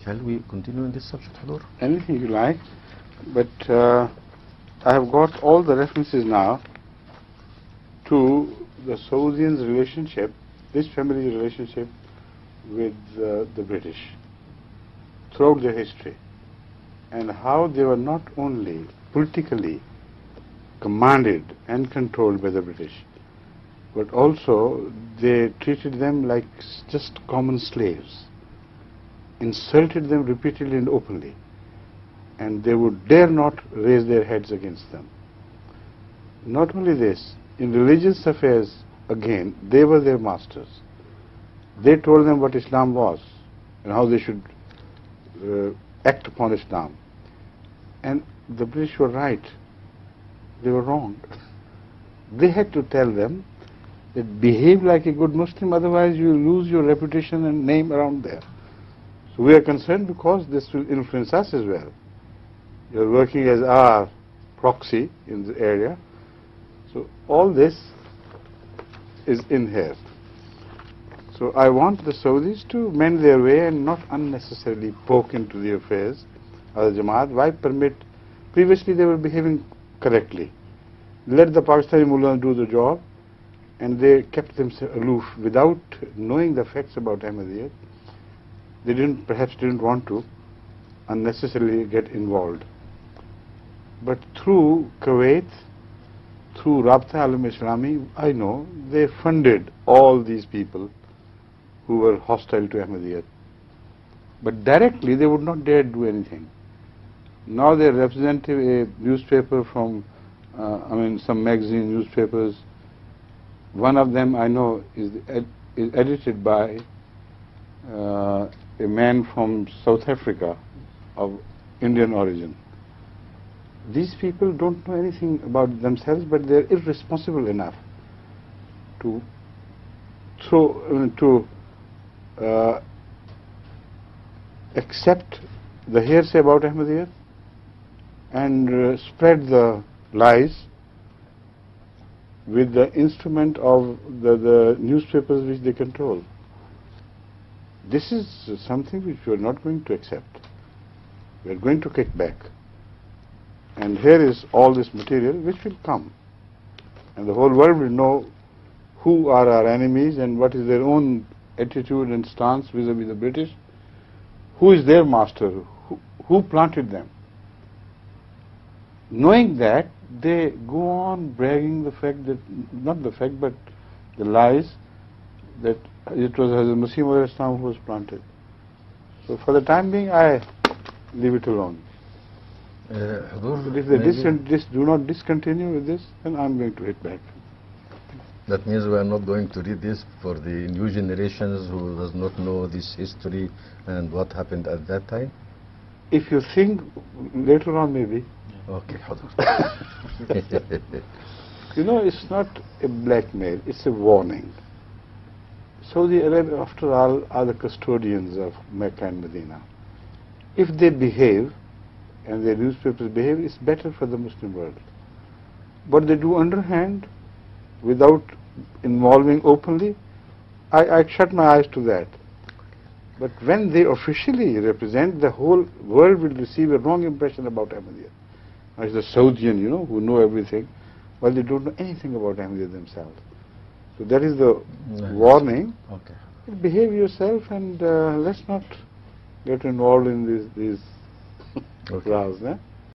Shall we continue in this subject, Hadhrat? Anything you like, but I have got all the references now to the Saudians' relationship, this family's relationship with the British throughout their history, and how they were not only politically commanded and controlled by the British, but also they treated them like just common slaves, insulted them repeatedly and openly, and they would dare not raise their heads against them. Not only this, in religious affairs, again, they were their masters. They told them what Islam was and how they should act upon Islam. And the British were right. They were wrong. They had to tell them that behave like a good Muslim, otherwise you will lose your reputation and name around there. So we are concerned because this will influence us as well. You are working as our proxy in the area. So all this is in here. So I want the Saudis to mend their way and not unnecessarily poke into the affairs of the Jama'at. Why permit? Previously they were behaving correctly. Let the Pakistani mullahs do the job, and they kept themselves aloof without knowing the facts about Ahmadiyya. They perhaps didn't want to unnecessarily get involved. But through Kuwait, through Rabta Alam Islami, I know they funded all these people who were hostile to Ahmadiyya. But directly they would not dare do anything. Now they represent a newspaper from, some magazine newspapers. One of them I know is edited by a man from South Africa of Indian origin. These people don't know anything about themselves, but they're irresponsible enough to accept the hearsay about Ahmadiyya and spread the lies with the instrument of the newspapers which they control. This is something which we are not going to accept. We are going to kick back. And here is all this material which will come. And the whole world will know who are our enemies and what is their own attitude and stance vis-a-vis the British. Who is their master? Who planted them? Knowing that, they go on bragging the fact that, not the fact, but the lies that it was Hazrat Masih who was planted. So for the time being, I leave it alone. But if they do not discontinue with this, then I'm going to hit back. That means we are not going to read this for the new generations who does not know this history and what happened at that time? If you think later on, maybe. Okay, Hadhrat. You know, it's not a blackmail, it's a warning. Saudi Arabia, after all, are the custodians of Mecca and Medina. If they behave, and their newspapers behave, it's better for the Muslim world. But they do underhand, without involving openly. I shut my eyes to that. But when they officially represent, the whole world will receive a wrong impression about Ahmadiyya. Now it's the Saudian, who know everything, while they don't know anything about Ahmadiyya themselves. So that is the warning. Okay. Behave yourself and let's not get involved in these rows.